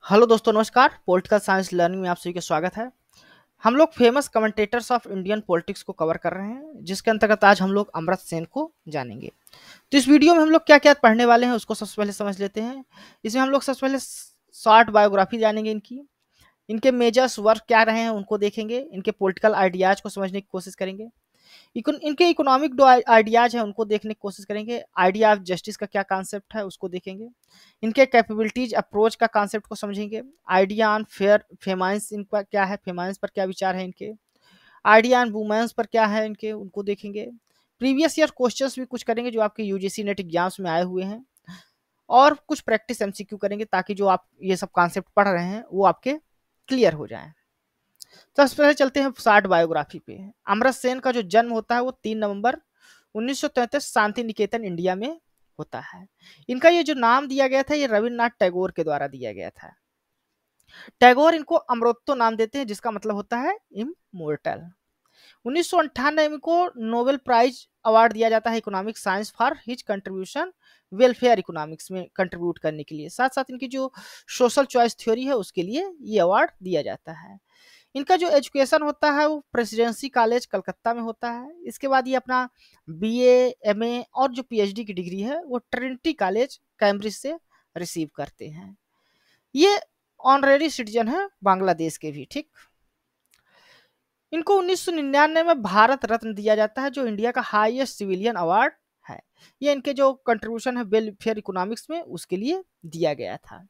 Hello दोस्तों, नमस्कार। Political science learning में आप सभी का स्वागत है। हम लोग famous commentators of Indian politics को कवर कर रहे हैं, जिसके अंतर्गत आज हम लोग अमर्त्य सेन को जानेंगे। तो इस वीडियो में हम लोग क्या क्या पढ़ने वाले हैं उसको सबसे पहले समझ लेते हैं। इसमें हम लोग सबसे पहले शॉर्ट बायोग्राफी जानेंगे इनकी, इनके मेजर्स वर्क क्या रहे हैं उनको देखेंगे, इनके पॉलिटिकल आइडियाज को समझने की कोशिश करेंगे। इनके इकोनॉमिक जो आइडियाज हैं उनको देखने की कोशिश करेंगे। आइडिया ऑफ जस्टिस का क्या कॉन्सेप्ट है उसको देखेंगे। इनके कैपेबिलिटीज अप्रोच का कॉन्सेप्ट को समझेंगे। आइडिया ऑन फेयर फेमाइंस इनका क्या है, फेमाइंस पर क्या विचार है इनके। आइडिया ऑन वुमेन्स पर क्या है इनके, उनको देखेंगे। प्रीवियस ईयर क्वेश्चंस भी कुछ करेंगे जो आपके यूजीसी नेट एग्जाम्स में आए हुए हैं, और कुछ प्रैक्टिस एमसीक्यू करेंगे ताकि जो आप ये सब कॉन्सेप्ट पढ़ रहे हैं वो आपके क्लियर हो जाए। तो सबसे पहले चलते हैं शॉर्ट बायोग्राफी पे। अमर्त्य सेन का जो जन्म होता है वो 3 नवंबर 1933 शांति निकेतन इंडिया में होता है। इनका ये जो नाम दिया गया था ये रविन्द्रनाथ टैगोर के द्वारा दिया गया था। टैगोर इनको अमृतो नाम देते हैं, जिसका मतलब होता है इमोर्टल। 1998 में को नोबेल प्राइज अवार्ड दिया जाता है economic science for his contribution welfare economics में कंट्रीब्यूट करने के लिए। साथ साथ इनकी जो सोशल चॉइस थ्योरी है उसके लिए ये अवार्ड दिया जाता है। इनका जो एजुकेशन होता है वो प्रेसिडेंसी कॉलेज कलकत्ता में होता है। इसके बाद ये अपना बीए, एमए और जो पीएचडी की डिग्री है वो ट्रिनिटी कॉलेज कैम्ब्रिज से रिसीव करते हैं। ये ऑनरेरी सिटीजन है बांग्लादेश के भी। ठीक, इनको 1999 में भारत रत्न दिया जाता है, जो इंडिया का हाईएस्ट सिविलियन अवार्ड है। ये इनके जो कंट्रीब्यूशन है वेलफेयर इकोनॉमिक्स में उसके लिए दिया गया था।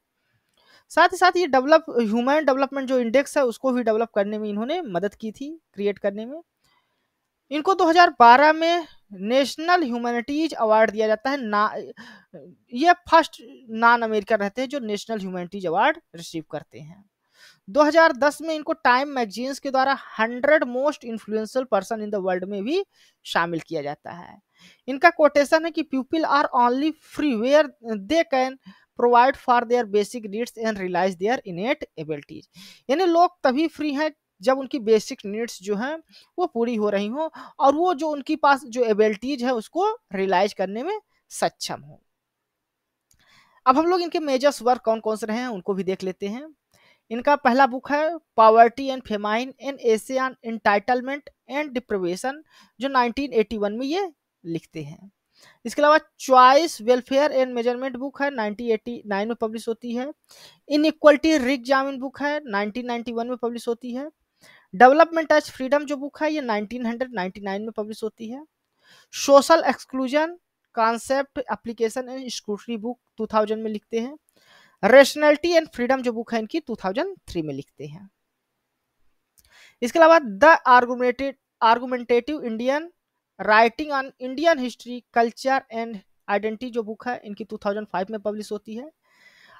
साथ ही साथ ये ह्यूमन डेवलपमेंट जो इंडेक्स है उसको भी डेवलप करने में इन्होंने मदद की थी, क्रिएट करने में। इनको 2012 में नेशनल ह्यूमैनिटीज अवार्ड दिया जाता है ना। ये फर्स्ट नॉन अमेरिकन रहते हैं जो नेशनल ह्यूमैनिटीज अवार्ड रिसीव करते हैं। 2010 में इनको टाइम मैगजीन्स के द्वारा 100 most influential person in the world में भी शामिल किया जाता है। इनका कोटेशन है कि people are only free where they can provide for their basic needs and realise their innate abilities. यानी लोग तभी फ्री हैं जब उनकी बेसिक नीड्स जो हैं वो पूरी हो रही हो, और वो जो उनके पास जो एबिलिटीज है उसको रियलाइज करने में सक्षम हो। अब हम लोग इनके मेजर्स वर्क कौन कौन से रहे हैं उनको भी देख लेते हैं। इनका पहला बुक है poverty and famine an essay on entitlement and deprivation, जो 1981 में ये लिखते हैं। इसके अलावा choice welfare and measurement book है 1989 में पब्लिश होती है। इनइक्वलिटी रिग जामिन बुक है 1991 में पब्लिश होती है। डेवलपमेंट एज फ्रीडम जो बुक है ये 1999 में पब्लिश होती है। Social exclusion concept application and scrutiny book 2000 में लिखते हैं। रेशनैलिटी एंड फ्रीडम जो बुक है इनकी 2003 में लिखते हैं। इसके अलावा the argumentative Indian writing on Indian history culture and identity जो बुक है इनकी 2005 में पब्लिश होती है।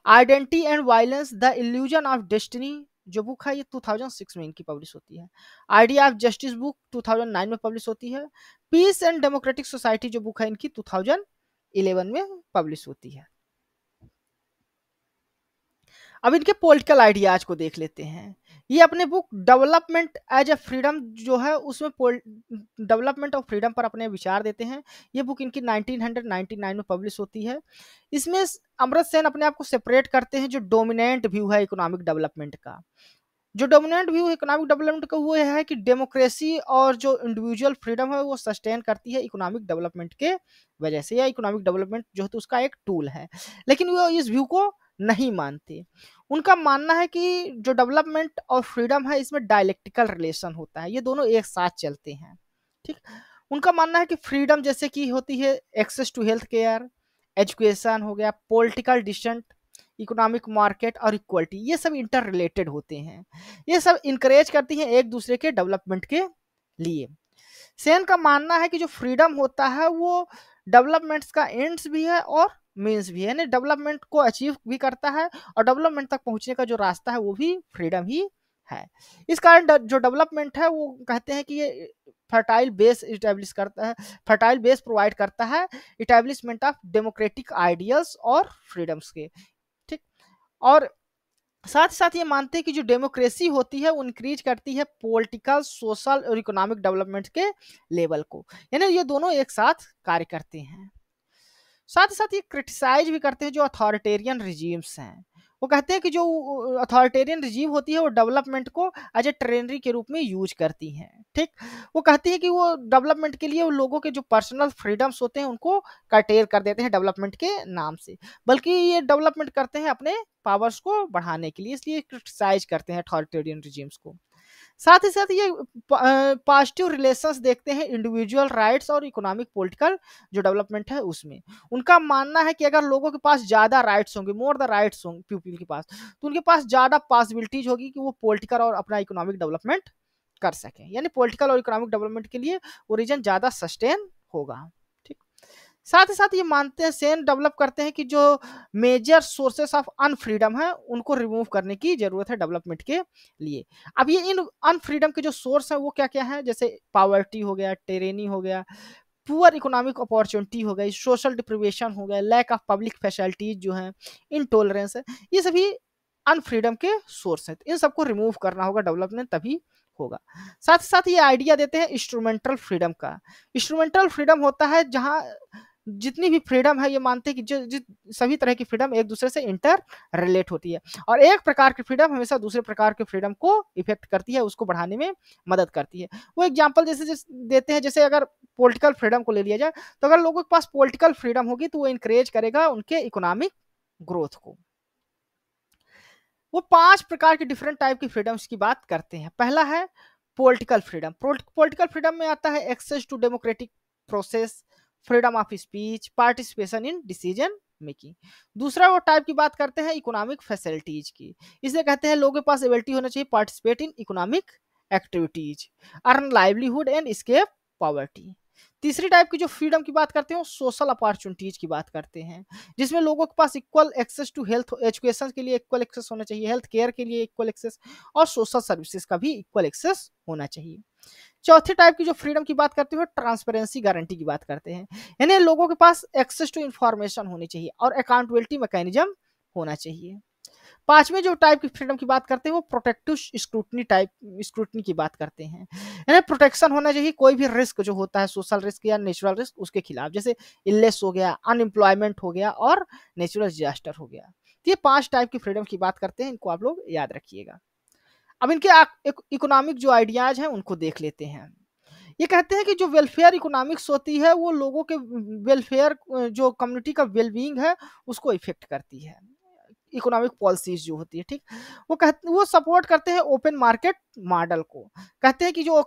Identity and violence the illusion of destiny जो बुक है ये 2006 में इनकी पब्लिश होती है। आइडिया ऑफ जस्टिस बुक 2009 में पब्लिश होती है। पीस एंड डेमोक्रेटिक सोसाइटी जो बुक है इनकी 2011 में पब्लिश होती है। अब इनके पॉलिटिकल आइडियाज को देख लेते हैं। ये अपने book development as a freedom जो है उसमें डेवलपमेंट ऑफ फ्रीडम पर अपने विचार देते हैं। ये बुक इनकी 1999 में पब्लिश होती है। इसमें अमर्त्य सेन अपने आप को सेपरेट करते हैं जो डोमिनेंट व्यू है इकोनॉमिक डेवलपमेंट का। जो डोमिनेंट व्यू इकोनॉमिक डेवलपमेंट का वो है कि डेमोक्रेसी और जो इंडिविजुअल फ्रीडम है वो सस्टेन करती है इकोनॉमिक डेवलपमेंट के वजह से, या इकोनॉमिक डेवलपमेंट जो है तो उसका एक टूल है। लेकिन वो इस व्यू को नहीं मानते। उनका मानना है कि जो डेवलपमेंट और फ्रीडम है इसमें डायलेक्टिकल रिलेशन होता है, ये दोनों एक साथ चलते हैं। ठीक, उनका मानना है कि फ्रीडम जैसे कि होती है access to health care, education हो गया, पॉलिटिकल डिसेंट, इकोनॉमिक मार्केट और इक्वलिटी, ये सब इंटर रिलेटेड होते हैं। ये सब इंकरेज करती हैं एक दूसरे के डेवलपमेंट के लिए। सेन का मानना है कि जो फ्रीडम होता है वो डेवलपमेंट्स का एंड्स भी है और मीन्स भी है, यानी डेवलपमेंट को अचीव भी करता है और डेवलपमेंट तक पहुंचने का जो रास्ता है वो भी फ्रीडम ही है। इस कारण जो डेवलपमेंट है वो कहते हैं कि ये फर्टाइल बेस इस्टेब्लिश करता है, फर्टाइल बेस प्रोवाइड करता है इटेब्लिशमेंट ऑफ डेमोक्रेटिक आइडियल्स और फ्रीडम्स के। ठीक, और साथ ही साथ ये मानते हैं कि जो डेमोक्रेसी होती है वो इंक्रीज करती है पॉलिटिकल, सोशल और इकोनॉमिक डेवलपमेंट के लेवल को, यानी ये दोनों एक साथ कार्य करते हैं। साथ ही साथ ये क्रिटिसाइज भी करते हैं जो अथॉरिटेरियन रिजीम्स हैं। वो कहते हैं कि जो अथॉरिटेरियन रिजीम होती है वो डेवलपमेंट को एज ए ट्रेनरी के रूप में यूज करती हैं, ठीक। वो कहती है कि वो डेवलपमेंट के लिए वो लोगों के जो पर्सनल फ्रीडम्स होते हैं उनको कर्टेल कर देते हैं डेवलपमेंट के नाम से, बल्कि ये डेवलपमेंट करते हैं अपने पावर्स को बढ़ाने के लिए, इसलिए क्रिटिसाइज करते हैं अथॉरिटेरियन रिजीम्स को। साथ ही साथ ये पॉजिटिव रिलेशंस देखते हैं इंडिविजुअल राइट्स और इकोनॉमिक पॉलिटिकल जो डेवलपमेंट है उसमें। उनका मानना है कि अगर लोगों के पास ज़्यादा राइट्स होंगे, मोर द राइट्स होंगे पीपल के पास, तो उनके पास ज़्यादा पॉसिबिलिटीज होगी कि वो पॉलिटिकल और अपना इकोनॉमिक डेवलपमेंट कर सकें, यानी पॉलिटिकल और इकोनॉमिक डेवलपमेंट के लिए वो रीजन ज़्यादा सस्टेन होगा, ठीक। साथ ही साथ ये मानते हैं, सेन डेवलप करते हैं कि जो मेजर सोर्सेस ऑफ अनफ्रीडम है उनको रिमूव करने की जरूरत है डेवलपमेंट के लिए। अब ये इन अनफ्रीडम के जो सोर्स है वो क्या क्या है, जैसे पावर्टी हो गया, टेरेनी हो गया, पुअर इकोनॉमिक अपॉर्चुनिटी हो गई, सोशल डिप्रिवेशन हो गया, लैक ऑफ पब्लिक फैसिलिटीज जो है, इनटॉलरेंस है, ये सभी अनफ्रीडम के सोर्स हैं। इन सबको रिमूव करना होगा, डेवलपमेंट तभी होगा। साथ ही साथ ये आइडिया देते हैं इंस्ट्रूमेंटल फ्रीडम का। इंस्ट्रूमेंटल फ्रीडम होता है जहां जितनी भी फ्रीडम है ये मानते हैं कि जो सभी तरह की फ्रीडम एक दूसरे से इंटर रिलेट होती है, और एक प्रकार की फ्रीडम हमेशा दूसरे प्रकार के फ्रीडम को इफेक्ट करती है, उसको बढ़ाने में मदद करती है। वो एग्जांपल जैसे देते हैं, जैसे अगर पॉलिटिकल फ्रीडम को ले लिया जाए, तो अगर लोगों के पास पॉलिटिकल फ्रीडम होगी तो वो इंकरेज करेगा उनके इकोनॉमिक ग्रोथ को। वो 5 प्रकार के डिफरेंट टाइप की फ्रीडम्स की बात करते हैं। पहला है पॉलिटिकल फ्रीडम। पॉलिटिकल फ्रीडम में आता है access to democratic process, freedom of speech, participation in decision making. दूसरा वो टाइप की बात करते हैं इकोनॉमिक फैसिलिटीज की। इसे कहते हैं लोगों के पास एबिलिटी होना चाहिए participate in economic activities, earn livelihood and escape poverty. तीसरी टाइप की जो फ्रीडम की बात करते हैं वो सोशल अपॉर्चुनिटीज की बात करते हैं, जिसमें लोगों के पास equal access to health, education के लिए इक्वल एक्सेस होना चाहिए, हेल्थ केयर के लिए इक्वल एक्सेस, और सोशल सर्विसेज का भी इक्वल एक्सेस होना चाहिए। चौथी टाइप की जो फ्रीडम की बात करते हैं ट्रांसपेरेंसी गारंटी की बात करते हैं, यानी लोगों के पास एक्सेस टू इंफॉर्मेशन होनी चाहिए और अकाउंटेबिलिटी मैकेनिज्म होना चाहिए। पांचवें जो टाइप की फ्रीडम की बात करते हैं वो प्रोटेक्टिव स्क्रूटनी की बात करते हैं, यानी प्रोटेक्शन होना चाहिए कोई भी रिस्क जो होता है, सोशल रिस्क या नेचुरल रिस्क, उसके खिलाफ, जैसे इलनेस हो गया, अनएम्प्लॉयमेंट हो गया और नेचुरल डिजास्टर हो गया। तो ये 5 टाइप की फ्रीडम की बात करते हैं, इनको आप लोग याद रखिएगा। अब इनके इकोनॉमिक जो आइडियाज हैं उनको देख लेते हैं। ये कहते हैं कि जो वेलफेयर इकोनॉमिक्स होती है वो लोगों के वेलफेयर, जो कम्युनिटी का वेलबींग है उसको इफेक्ट करती है, इकोनॉमिक पॉलिसीज जो होती है, ठीक। वो सपोर्ट करते हैं ओपन मार्केट मॉडल को। कहते हैं कि जो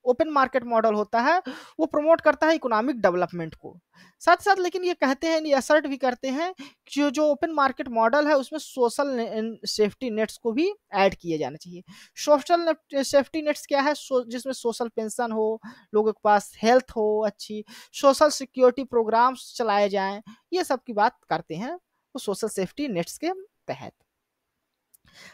ओपन मार्केट मॉडल होता है वो प्रमोट करता है इकोनॉमिक डेवलपमेंट को। साथ साथ लेकिन ये कहते हैं, ये असर्ट भी करते हैं कि जो ओपन मार्केट मॉडल है उसमें सोशल सेफ्टी नेट्स को भी ऐड किए जाना चाहिए। सोशल सेफ्टी नेट्स क्या है, जिसमें सोशल पेंशन हो, लोगों के पास हेल्थ हो अच्छी, सोशल सिक्योरिटी प्रोग्राम्स चलाए जाएं, ये सब की बात करते हैं वो सोशल सेफ्टी नेट्स के तहत।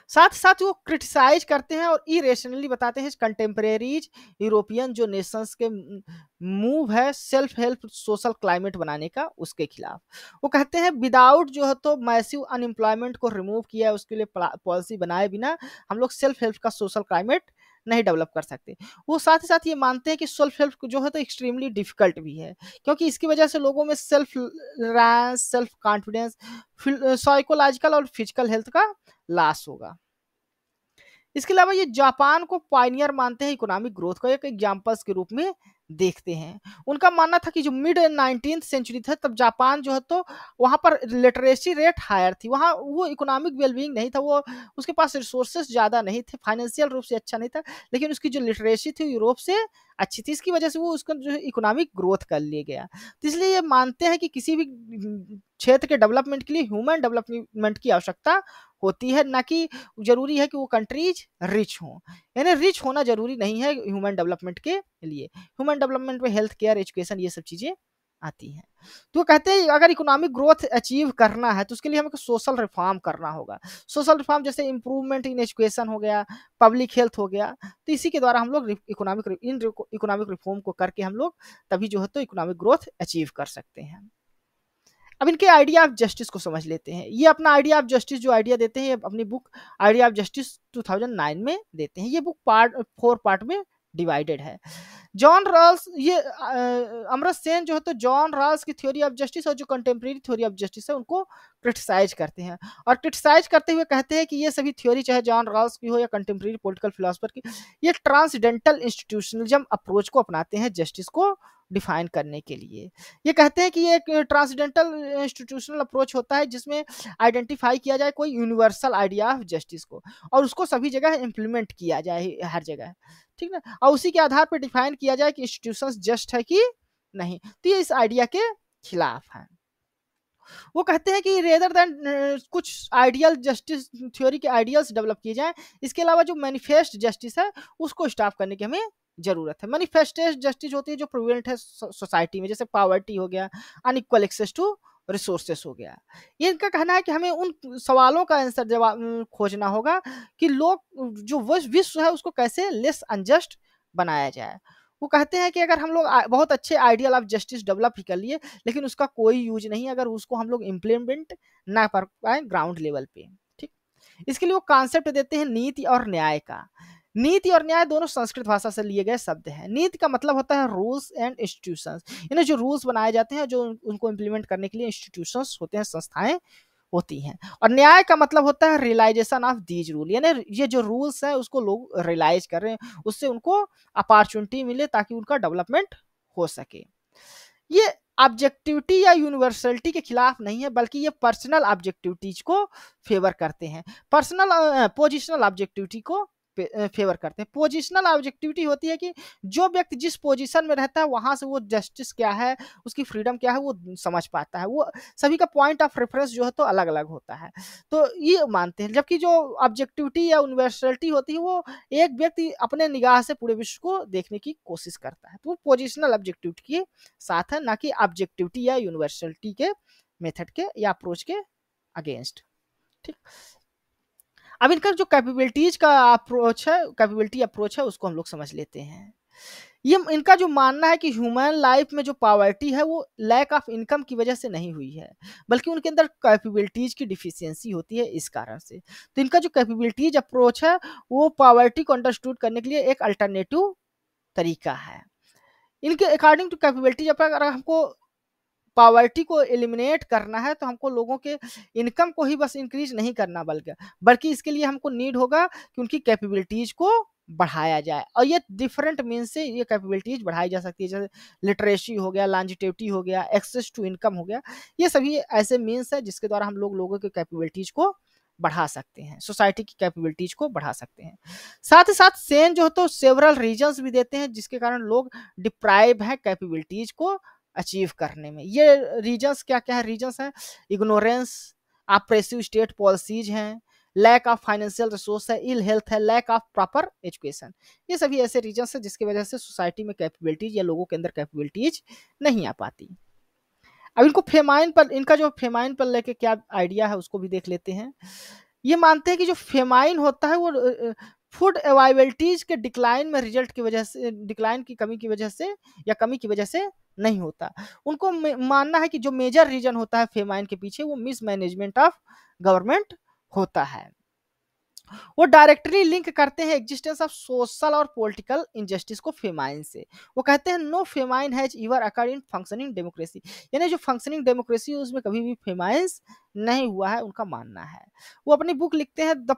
साथ साथ वो क्रिटिसाइज करते हैं और इरेशनली बताते हैं कंटेम्परेरीज यूरोपियन जो नेशंस के मूव है सेल्फ हेल्प सोशल क्लाइमेट बनाने का, उसके खिलाफ। वो कहते हैं विदाउट जो है तो मैसिव अनएम्प्लॉयमेंट को रिमूव किया है, उसके लिए पॉलिसी बनाए बिना हम लोग सेल्फ हेल्प का सोशल क्लाइमेट नहीं डेवलप कर सकते। वो साथ ही साथ ये मानते हैं कि सेल्फ हेल्प जो है तो एक्सट्रीमली डिफिकल्ट भी है, क्योंकि इसकी वजह से लोगों में self reliance, self confidence, psychological और फिजिकल हेल्थ का लॉस होगा। इसके अलावा ये जापान को पायनियर मानते हैं इकोनॉमिक ग्रोथ का, एक एग्जांपल्स के रूप में देखते हैं। उनका मानना था कि जो मिड 19th सेंचुरी था तब जापान जो है तो वहां पर लिटरेसी रेट हायर थी, वहां वो इकोनॉमिक वेलबींग नहीं था, वो उसके पास रिसोर्सेस ज़्यादा नहीं थे, फाइनेंशियल रूप से अच्छा नहीं था, लेकिन उसकी जो लिटरेसी थी यूरोप से अच्छी थी, इसकी वजह से वो उसका जो इकोनॉमिक ग्रोथ कर लिया गया। तो इसलिए ये मानते हैं कि किसी भी क्षेत्र के डेवलपमेंट के लिए ह्यूमन डेवलपमेंट की आवश्यकता होती है, ना कि जरूरी है कि वो कंट्रीज रिच हों, यानी रिच होना जरूरी नहीं है ह्यूमन डेवलपमेंट के लिए। ह्यूमन डेवलपमेंट में हेल्थ केयर, एजुकेशन, ये सब चीजें आती हैं। तो कहते हैं अगर इकोनॉमिक ग्रोथ अचीव करना है तो उसके लिए हमें सोशल रिफॉर्म करना होगा। सोशल रिफॉर्म जैसे इंप्रूवमेंट इन एजुकेशन हो गया, पब्लिक हेल्थ हो गया, तो इसी के द्वारा हम लोग इकोनॉमिक रिफॉर्म को करके हम लोग तभी जो है तो इकोनॉमिक ग्रोथ अचीव कर सकते हैं। अब इनके आइडिया ऑफ जस्टिस को समझ लेते हैं। ये अपना आइडिया ऑफ जस्टिस जो आइडिया देते हैं अपनी बुक आइडिया ऑफ जस्टिस 2009 में देते हैं। ये बुक 4 पार्ट में डिवाइडेड है। जॉन रॉल्स, ये अमर्त्य सेन जो है तो जॉन रॉल्स की थ्योरी ऑफ जस्टिस और जो कंटेम्प्रेरी थ्योरी ऑफ जस्टिस है उनको क्रिटिसाइज करते हैं, और क्रिटिसाइज करते हुए कहते हैं कि ये सभी थ्योरी चाहे जॉन रॉल्स की हो या कंटेम्प्रेरी पॉलिटिकल फिलोसफर की, ये ट्रांसडेंटल इंस्टीट्यूशनलिज्म अप्रोच को अपनाते हैं जस्टिस को डिफाइन करने के लिए। ये कहते हैं कि ये एक ट्रांसडेंटल इंस्टीट्यूशनल अप्रोच होता है जिसमें आइडेंटिफाई किया जाए कोई यूनिवर्सल आइडिया ऑफ जस्टिस को, और उसको सभी जगह इंप्लीमेंट किया जाए हर जगह, ठीक ना, और उसी के आधार पर डिफाइन किया जाए कि इंस्टीट्यूशंस जस्ट है कि नहीं। तो ये इस आइडिया के खिलाफ है। वो कहते हैं कि रेदर देन कुछ आइडियल जस्टिस थ्योरी के आइडियल्स डेवलप किए जाएं, इसके अलावा जो मैनिफेस्ट जस्टिस है उसको स्टॉप करने की हमें जरूरत है। मैनिफेस्टेड जस्टिस होती है जो प्रिवेलेंट है सोसाइटी में, जैसे पॉवर्टी हो गया, अनइक्वल एक्सेस टू रिसोर्सेस हो गया। ये इनका कहना है कि हमें उन सवालों का आंसर जवाब खोजना होगा कि लोग जो विश्व है उसको कैसे लेस अनजस्ट बनाया जाए। वो कहते हैं कि अगर हम लोग बहुत अच्छे आइडियल ऑफ जस्टिस डेवलप ही कर लिए लेकिन उसका कोई यूज नहीं अगर उसको हम लोग इम्प्लीमेंट ना कर पाए ग्राउंड लेवल पे, ठीक। इसके लिए वो कॉन्सेप्ट देते हैं नीति और न्याय का। नीति और न्याय दोनों संस्कृत भाषा से लिए गए शब्द हैं। नीति का मतलब होता है रूल्स एंड इंस्टीट्यूशंस, यानी जो रूल्स बनाए जाते हैं, जो उनको इम्प्लीमेंट करने के लिए इंस्टीट्यूशंस होते हैं, संस्थाएं होती हैं। और न्याय का मतलब होता है रियलाइजेशन ऑफ दीज रूल, यानी ये जो रूल्स है उसको लोग रियलाइज कर रहे हैं, उससे उनको अपॉर्चुनिटी मिले ताकि उनका डेवलपमेंट हो सके। ये ऑब्जेक्टिविटी या यूनिवर्सलिटी के खिलाफ नहीं है बल्कि ये पर्सनल ऑब्जेक्टिविटीज को फेवर करते हैं, पर्सनल पोजिशनल ऑब्जेक्टिविटी को फेवर करते हैं। पोजिशनल ऑब्जेक्टिविटी होती है कि जो व्यक्ति जिस पोजीशन में रहता है वहां से वो जस्टिस क्या है, उसकी फ्रीडम क्या है वो समझ पाता है। वो सभी का पॉइंट ऑफ रेफरेंस जो है तो अलग अलग होता है, तो ये मानते हैं। जबकि जो ऑब्जेक्टिविटी या यूनिवर्सलिटी होती है वो एक व्यक्ति अपने निगाह से पूरे विश्व को देखने की कोशिश करता है, तो वो पोजिशनल ऑब्जेक्टिविटी के साथ है, ना कि ऑब्जेक्टिविटी या यूनिवर्सलिटी के मेथड के या अप्रोच के अगेंस्ट, ठीक। अब इनका जो कैपेबिलिटीज का अप्रोच है, कैपेबिलिटी अप्रोच है, उसको हम लोग समझ लेते हैं। ये इनका जो मानना है कि ह्यूमन लाइफ में जो पॉवर्टी है वो लैक ऑफ इनकम की वजह से नहीं हुई है बल्कि उनके अंदर कैपेबिलिटीज की डिफिशियंसी होती है, इस कारण से। तो इनका जो कैपेबिलिटीज अप्रोच है वो पॉवर्टी को अंडरस्टूड करने के लिए एक अल्टरनेटिव तरीका है। इनके अकॉर्डिंग टू कैपेबिलिटीज, अगर हमको पॉवर्टी को एलिमिनेट करना है तो हमको लोगों के इनकम को ही बस इंक्रीज नहीं करना बल्कि इसके लिए हमको नीड होगा कि उनकी कैपेबिलिटीज को बढ़ाया जाए, और ये डिफरेंट मीन्स से ये कैपेबिलिटीज बढ़ाई जा सकती है, जैसे लिटरेसी हो गया, लॉन्जिटिविटी हो गया, एक्सेस टू इनकम हो गया। ये सभी ऐसे मीन्स है जिसके द्वारा हम लोगों के कैपेबिलिटीज को बढ़ा सकते हैं, सोसाइटी की कैपेबिलिटीज को बढ़ा सकते हैं। साथ ही साथ सेन जो तो सेवरल रीजंस भी देते हैं जिसके कारण लोग डिप्राइव है कैपेबिलिटीज को अचीव करने में। ये रीजंस क्या क्या है? रीजंस है इग्नोरेंस, ऑप्रेसिव स्टेट पॉलिसीज हैं, लैक ऑफ फाइनेंशियल रिसोर्स है, इल हेल्थ है, लैक ऑफ प्रॉपर एजुकेशन। ये सभी ऐसे रीजंस है जिसकी वजह से सोसाइटी में कैपेबिलिटीज या लोगों के अंदर कैपेबिलिटीज नहीं आ पाती। अब इनको फेमाइन पर, इनका जो फेमाइन पर लेके क्या आइडिया है उसको भी देख लेते हैं। ये मानते हैं कि जो फेमाइन होता है वो फूड अवेलेबिलिटीज के डिक्लाइन में रिजल्ट की वजह से, डिक्लाइन की कमी की वजह से या कमी की वजह से नहीं होता। उनको मानना है कि जो मेजर रीजन होता है फेमाइन के पीछे वो मिसमैनेजमेंट ऑफ गवर्नमेंट होता है। वो डायरेक्टली लिंक करते हैं एग्जिस्टेंस ऑफ सोशल और पॉलिटिकल इनजस्टिस को फेमाइन से। वो कहते हैं no famine has ever occurred in functioning democracy, यानी जो फंक्शनिंग डेमोक्रेसी है उसमें कभी भी फेमाइंस नहीं हुआ है, उनका मानना है। वो अपनी बुक लिखते हैं the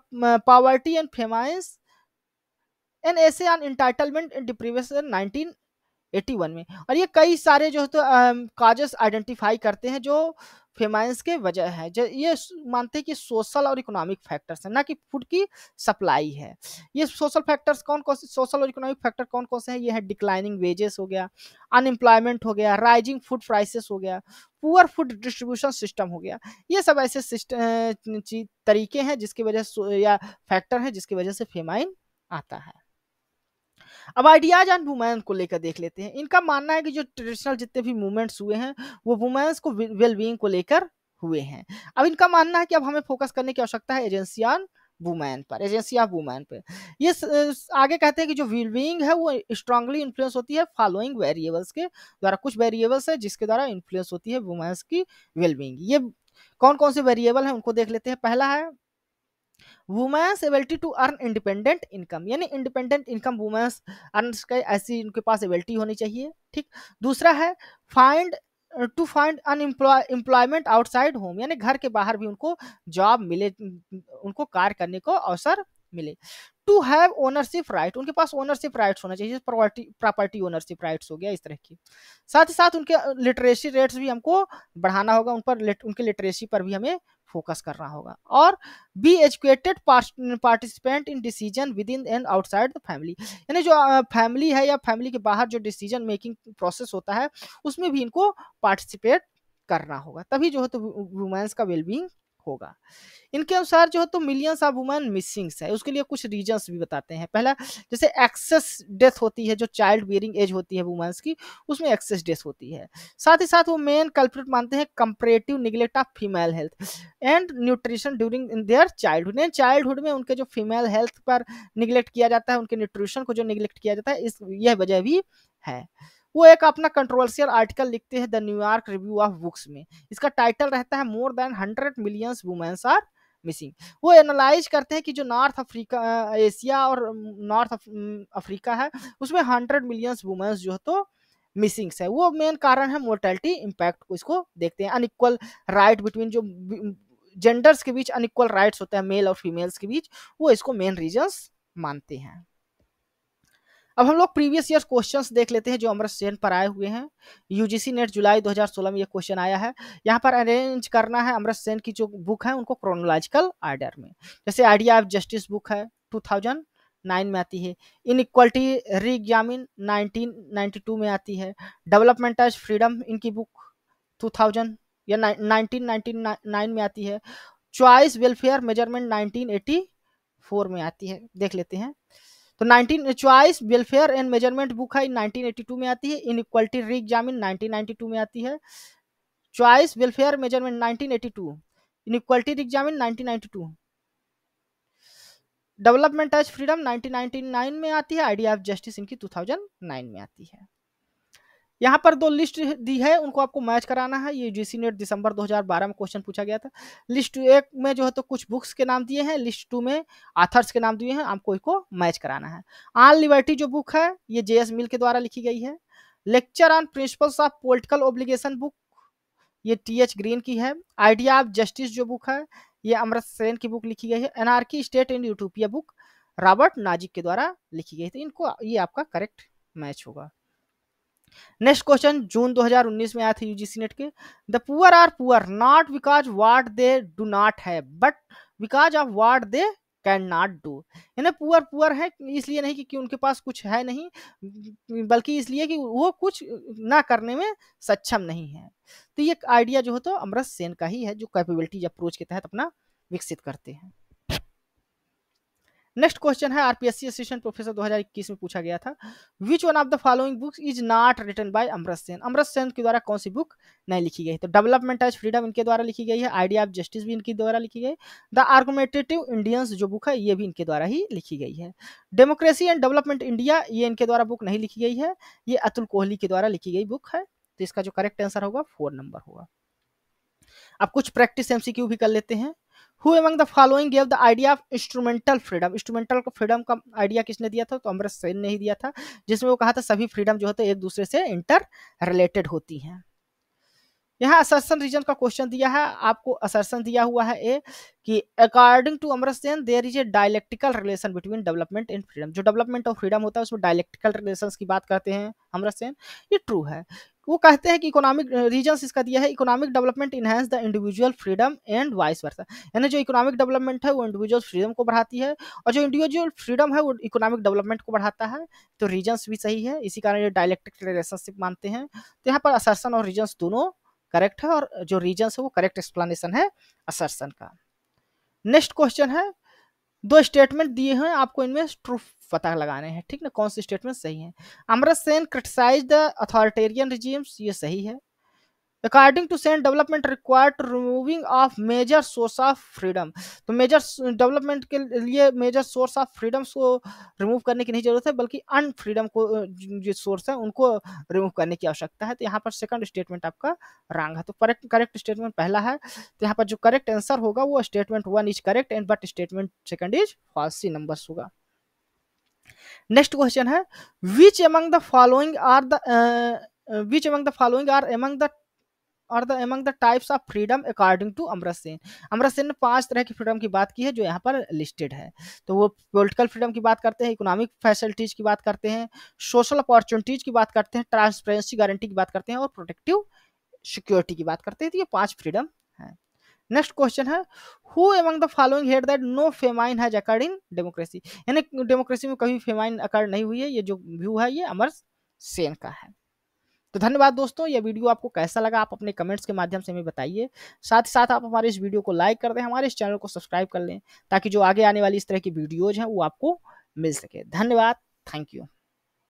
poverty and famines an essay on entitlement and deprivation 1981 में। और ये कई सारे जो तो काजेस आइडेंटिफाई करते हैं जो फेमाइंस के वजह है। ये मानते हैं कि सोशल और इकोनॉमिक फैक्टर्स हैं, ना कि फूड की सप्लाई है। ये सोशल फैक्टर्स कौन कौन से, सोशल और इकोनॉमिक फैक्टर कौन कौन से हैं? ये है डिक्लाइनिंग वेजेस हो गया, अनएम्प्लॉयमेंट हो गया, राइजिंग फूड प्राइसेस हो गया, पुअर फूड डिस्ट्रीब्यूशन सिस्टम हो गया। ये सब ऐसे तरीके हैं जिसकी वजह से या फैक्टर हैं जिसकी वजह से फेमाइन आता है। अब आइडियाज एंड वुमेन को लेकर देख लेते हैं। इनका मानना है कि जो ट्रेडिशनल जितने भी मूवमेंट्स हुए हैं वो वुमेन्स को वेल बीइंग को लेकर हुए हैं। अब इनका मानना है कि अब हमें फोकस करने की आवश्यकता है एजेंसी ऑन वुमेन पर, एजेंसी ऑफ वुमेन पे। ये आगे कहते हैं कि जो वेल बीइंग है वो स्ट्रांगली इन्फ्लुएंस होती है फॉलोइंग वेरिएबल्स के द्वारा। कुछ वेरिएबल्स है जिसके द्वारा इन्फ्लुएंस होती है वुमेन्स की वेल बीइंग। ये कौन कौन से वेरिएबल हैं उनको देख लेते हैं। पहला है women's ability to earn independent income, यानी इंडिपेंडेंट इनकम वुमेन्स अर्न का ऐसी उनके पास एबिलिटी होनी चाहिए। ठीक। दूसरा है find to find employment outside home, यानी घर के बाहर भी उनको जॉब मिले, उनको कार्य करने को अवसर मिले। टू हैव ओनरशिप राइट, उनके पास ओनरशिप राइट्स होना चाहिए, प्रॉपर्टी ओनरशिप राइट्स हो गया इस तरह की। साथ ही साथ उनके लिटरेसी रेट्स भी हमको बढ़ाना होगा, उन पर उनके लिटरेसी पर भी हमें फोकस करना होगा। और be educated participant in decision with in and outside the family, यानी जो फैमिली है या फैमिली के बाहर जो डिसीजन मेकिंग प्रोसेस होता है उसमें भी इनको पार्टिसिपेट करना होगा, तभी जो है तो वुमेन्स का वेलबींग होगा। इनके अनुसार जो है तो मिलियंस ऑफ वुमेन मिसिंग्स है, उसके लिए कुछ रीजंस भी बताते हैं। पहला, जैसे एक्सेस डेथ होती है, जो चाइल्ड बियरिंग एज होती है वुमेन्स की, उसमें एक्सेस डेथ होती है। साथ ही साथ वो मेन कल्प्रिट मानते हैं comparative neglect of female health and nutrition during in their childhood, childhood में उनके जो फीमेल हेल्थ पर निग्लेक्ट किया जाता है, उनके न्यूट्रिशन को जो निग्लेक्ट किया जाता है, इस यह वजह भी है। वो एक अपना कंट्रोवर्शियल आर्टिकल लिखते हैं the New York review of books में, इसका टाइटल रहता है more than 100 millions women's are missing. वो एनालाइज करते हैं कि जो नॉर्थ अफ्रीका, एशिया और नॉर्थ अफ्रीका है, उसमें 100 मिलियंस वुमेन्स जो है तो मिसिंग्स है। वो मेन कारण है मोर्टेलिटी इम्पैक्ट को, इसको देखते हैं। अनइक्वल राइट बिटवीन, जो जेंडर्स के बीच अनइक्वल राइट्स होते हैं मेल और फीमेल्स के बीच, वो इसको मेन रीजंस मानते हैं। अब हम लोग प्रीवियस ईयर क्वेश्चंस देख लेते हैं जो अमृत सेन पर आए हुए हैं। यूजीसी नेट जुलाई 2016 में ये क्वेश्चन आया है। यहाँ पर अरेंज करना है अमृत सेन की जो बुक है उनको क्रोनोलॉजिकल ऑर्डर में। जैसे आइडिया ऑफ जस्टिस बुक है 2009 में आती है, इनइक्वालिटी री एग्जामिन 1992 में आती है, डेवलपमेंट एज फ्रीडम इनकी बुक 2000 या 1999 में आती है, चॉइस वेलफेयर मेजरमेंट 1984 में आती है। देख लेते हैं तो 19 choice welfare and measurement book है 1982 में आती है, इनइक्वालिटी री एग्जामिन 1992 में आती है, चॉइस वेलफेयर मेजरमेंट 1982, इनइक्वालिटी री एग्जामिन 1992, डेवलपमेंट एज फ्रीडम 1999 में आती है, आइडिया ऑफ जस्टिस इनकी 2009 में आती है। यहाँ पर दो लिस्ट दी है, उनको आपको मैच कराना है। ये यूजीसी नेट दिसंबर 2012 में क्वेश्चन पूछा गया था। लिस्ट 1 में जो है तो कुछ बुक्स के नाम दिए हैं, लिस्ट 2 में ऑथर्स के नाम दिए हैं, आपको इसको मैच कराना है। ऑन लिबर्टी जो बुक है ये जेएस मिल के द्वारा लिखी गई है। Lecture on principles of political obligation book ये टीएच ग्रीन की है। आइडिया ऑफ जस्टिस जो बुक है ये अमृत सेन की बुक लिखी गई है। Anarchy state and utopia book Robert Nozick के द्वारा लिखी गई थी। इनको ये आपका करेक्ट मैच होगा। नेक्स्ट क्वेश्चन जून 2019 में आया था यूजीसी नेट के। The poor are poor not because what they do not have but because of what they can not do, यानी पुअर पुअर है इसलिए नहीं कि उनके पास कुछ है नहीं, बल्कि इसलिए कि वो कुछ ना करने में सक्षम नहीं है। तो ये आइडिया जो है तो अमृत सेन का ही है, जो कैपेबिलिटी अप्रोच के तहत अपना विकसित करते हैं। नेक्स्ट क्वेश्चन है आरपीएससी असिस्टेंट प्रोफेसर 2021 में पूछा गया था, which one of the following books is not written by Amartya Sen. Amartya Sen के द्वारा कौन सी बुक नहीं लिखी गई? तो डेवलपमेंट एज फ्रीडम इनके द्वारा लिखी गई है, आइडिया ऑफ जस्टिस भी इनके द्वारा लिखी गई, द आर्गुमेंटेटिव इंडियंस जो बुक है ये भी इनके द्वारा ही लिखी गई है। डेमोक्रेसी एंड डेवलपमेंट इंडिया ये इनके द्वारा बुक नहीं लिखी गई है, ये अतुल कोहली के द्वारा लिखी गई बुक है। तो इसका जो करेक्ट आंसर होगा 4 नंबर होगा। अब कुछ प्रैक्टिस एमसीक्यू भी कर लेते हैं। Who among the following gave the idea of instrumental freedom? Instrumental freedom का आइडिया किसने दिया था? तो अमृत सेन ने ही दिया था, जिसमें वो कहा था सभी फ्रीडम जो है तो एक दूसरे से इंटर रिलेटेड होती हैं। यहाँ असर्शन रीजन का क्वेश्चन दिया है आपको, असर्शन दिया हुआ है ए कि according to Amrit Sen there is a dialectical relation between development and freedom. जो डेवलपमेंट और फ्रीडम होता है उसमें डायलेक्टिकल रिलेशंस की बात करते हैं अमृत सेन, ये ट्रू है। वो कहते हैं कि इकोनॉमिक रीजन्स इसका दिया है, economic development enhance the individual freedom and vice versa, यानी जो इकोनॉमिक डेवलपमेंट है वो इंडिविजुअल फ्रीडम को बढ़ाती है और जो इंडिविजुअल फ्रीडम है वो इकोनॉमिक डेवलपमेंट को बढ़ाता है। तो रीजन्स भी सही है, इसी कारण ये डायलेक्टिक रिलेशनशिप मानते हैं। तो यहाँ पर असर्शन और रीजन्स दोनों करेक्ट है और जो रीजन्स है वो करेक्ट एक्सप्लेनेशन है असर्शन का। नेक्स्ट क्वेश्चन है, दो स्टेटमेंट दिए हैं आपको, इनमें ट्रू पता लगाने हैं, ठीक ना, कौन सी स्टेटमेंट सही है। Amartya Sen criticise the authoritarian regimes, ये सही है। According to Sen development required removing of major source of freedom. तो मेजर डेवलपमेंट के लिए मेजर सोर्स ऑफ फ्रीडम को रिमूव करने की नहीं जरूरत है, बल्कि अनफ्रीडम को जो सोर्स है उनको रिमूव करने की आवश्यकता है। तो यहाँ पर सेकंड स्टेटमेंट आपका रॉन्ग है। तो करेक्ट स्टेटमेंट पहला है। तो यहाँ पर जो करेक्ट आंसर होगा वो statement 1 is correct and but statement second is false, C numbers होगा। Next question is which among the following are the which among the following are among the types of freedom according to Amartya Sen. Amartya Sen ने 5 तरह की freedom की बात की है जो यहाँ पर लिस्टेड है। तो वो पॉलिटिकल फ्रीडम की बात करते हैं, इकोनॉमिक फैसिलिटीज की बात करते हैं, सोशल अपॉर्चुनिटीज की बात करते हैं, ट्रांसपेरेंसी गारंटी की बात करते हैं और प्रोटेक्टिव सिक्योरिटी की बात करते हैं। तो ये 5 फ्रीडम है। Next question is who among the following held that no famine has occurred in democracy. यानी डेमोक्रेसी में कभी फेमाइन अकर्ड नहीं हुई है। ये जो व्यू है ये अमर्त्य सेन का है। तो धन्यवाद दोस्तों, यह वीडियो आपको कैसा लगा आप अपने कमेंट्स के माध्यम से हमें बताइए। साथ ही साथ आप हमारे इस वीडियो को लाइक कर दें, हमारे इस चैनल को सब्सक्राइब कर लें ताकि जो आगे आने वाली इस तरह की वीडियोज हैं वो आपको मिल सके। धन्यवाद, थैंक यू।